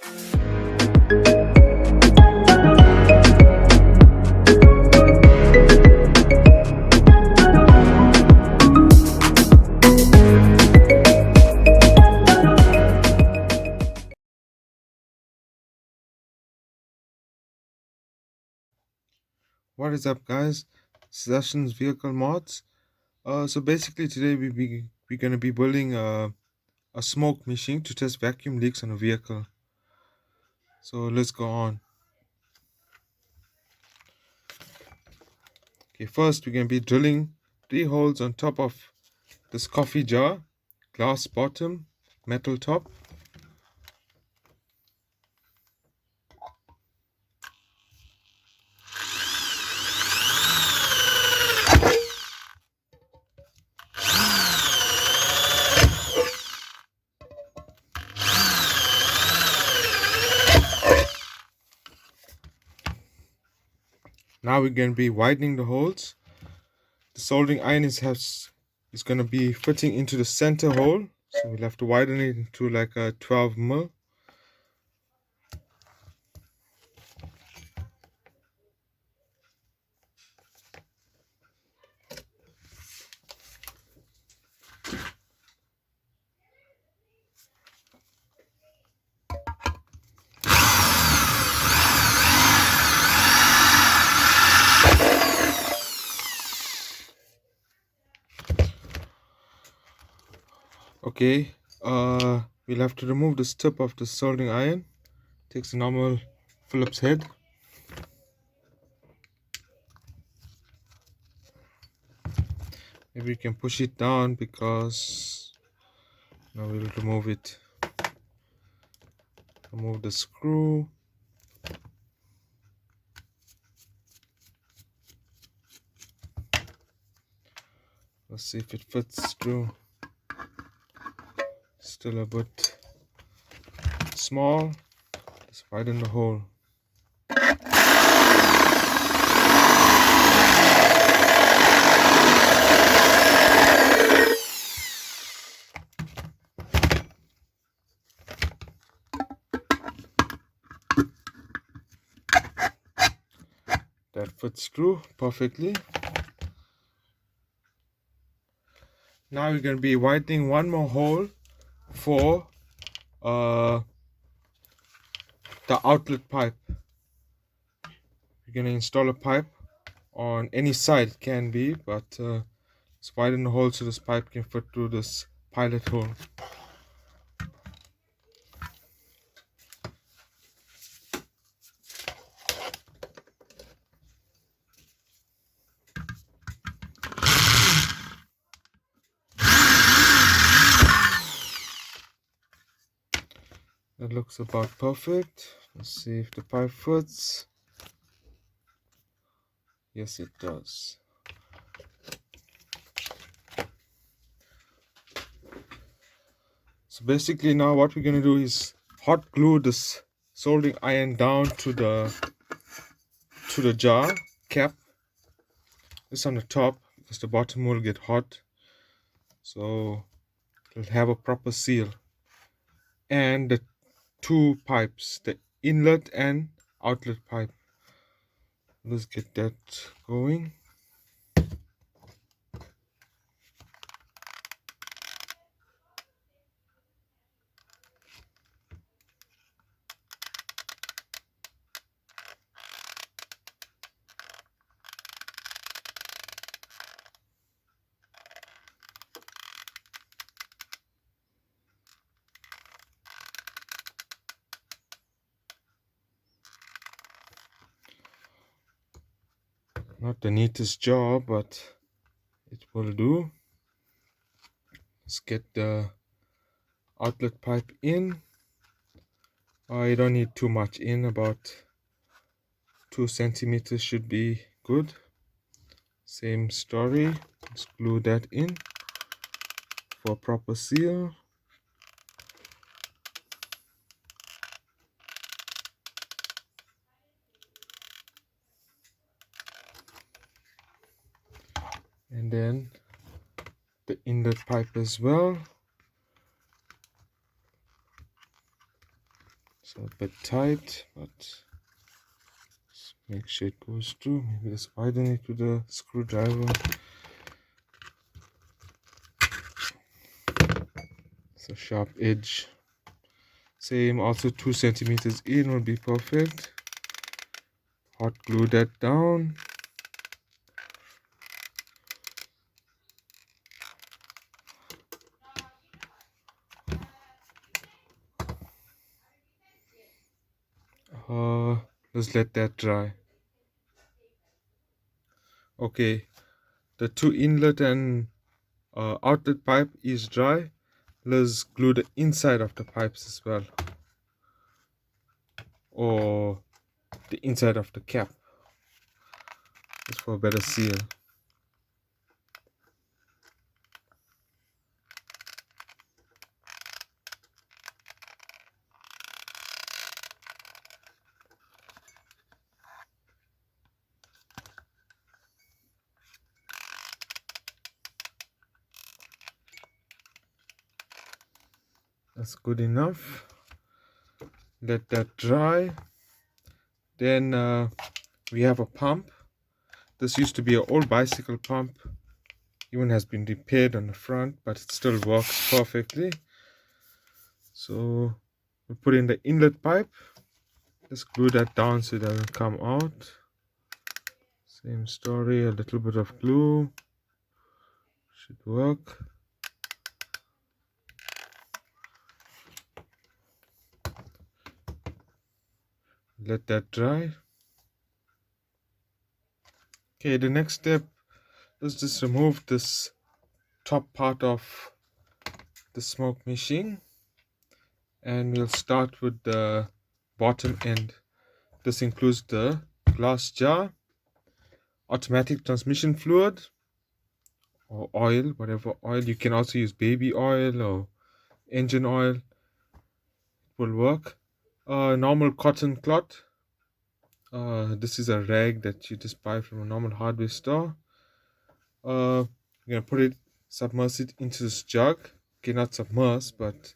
What is up, guys? This is ASHTON'S vehicle mods. So basically today we're gonna be building a smoke machine to test vacuum leaks on a vehicle. So let's go on. Okay, first we're gonna be drilling 3 holes on top of this coffee jar, glass bottom, metal top. Now we're gonna be widening the holes. The soldering iron is gonna be fitting into the center hole, so we'll have to widen it into like a 12 mil. Okay, we'll have to remove this tip of the soldering iron. Takes a normal Phillips head. Maybe you can push it down because now we'll remove it. Remove the screw. Let's see if it fits through. Still a bit small. Let's widen the hole. That fits through perfectly. Now we're going to be widening one more hole for the outlet pipe. We're going to install a pipe on any side, it can be, but let's widen the hole so this pipe can fit through this pilot hole. That looks about perfect. Let's see if the pipe fits. Yes, it does. So basically now what we're going to do is hot glue this soldering iron down to the jar cap. This on the top because the bottom will get hot. So it'll have a proper seal. And the 2 pipes, the inlet and outlet pipe. Let's get that going. Not the neatest job, but it will do. Let's get the outlet pipe in. I don't need too much in, about 2 centimeters should be good. Same story. Let's glue that in for a proper seal. And then the inlet pipe as well. So a bit tight, but make sure it goes through. Maybe just widen it with a screwdriver. It's a sharp edge. Same, also 2 centimeters in will be perfect. Hot glue that down. Just let that dry. Okay, the 2 inlet and outlet pipe is dry. Let's glue the inside of the pipes as well, or the inside of the cap, just for a better seal. That's good enough. Let that dry. Then we have a pump. This used to be an old bicycle pump. Even has been repaired on the front, but it still works perfectly. So we put in the inlet pipe. Just glue that down so it doesn't come out. Same story, a little bit of glue should work. Let that dry. Okay, the next step, let's just remove this top part of the smoke machine, and we'll start with the bottom end. This includes the glass jar, automatic transmission fluid or oil, whatever oil. You can also use baby oil or engine oil, it will work. Normal cotton cloth. This is a rag that you just buy from a normal hardware store. You're gonna put it, submerge it into this jug. Okay, not submerge, but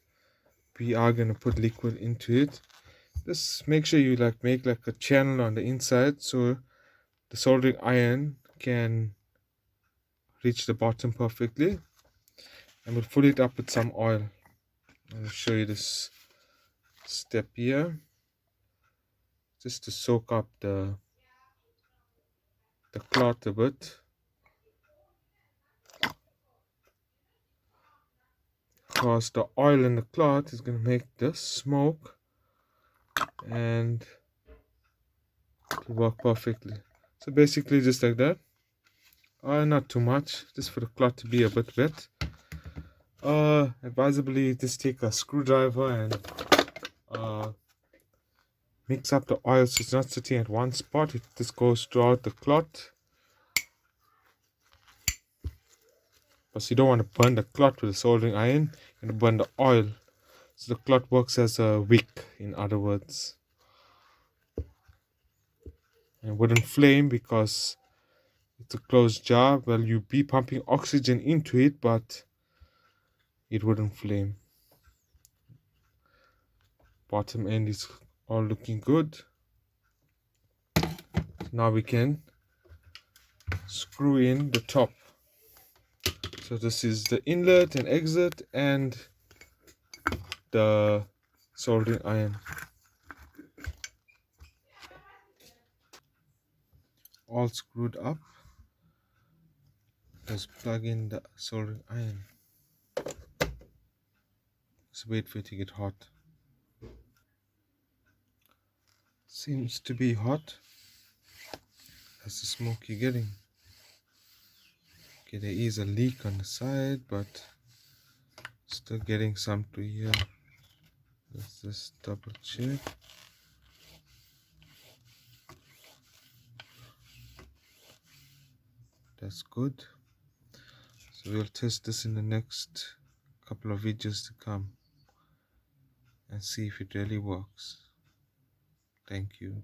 we are gonna put liquid into it. Just make sure you make a channel on the inside so the soldering iron can reach the bottom perfectly. And we'll fill it up with some oil. I'll show you this step here, just to soak up the cloth a bit. Because the oil in the cloth is going to make the smoke and it will work perfectly. So basically just like that. Not too much, just for the cloth to be a bit wet. Advisably just take a screwdriver and mix up the oil so it's not sitting at one spot. It just goes throughout the cloth. Because you don't want to burn the cloth with a soldering iron, you want to burn the oil. So the cloth works as a wick, in other words. And it wouldn't flame because it's a closed jar. Well, you'd be pumping oxygen into it, but it wouldn't flame. Bottom end is all looking good. Now we can screw in the top. So this is the inlet and exit and the soldering iron. All screwed up. Let's plug in the soldering iron. Let's wait for it to get hot. Seems to be hot. That's the smoke you're getting. Okay, there is a leak on the side, but still getting some to here. Let's just double check. That's good. So we'll test this in the next couple of videos to come and see if it really works. Thank you.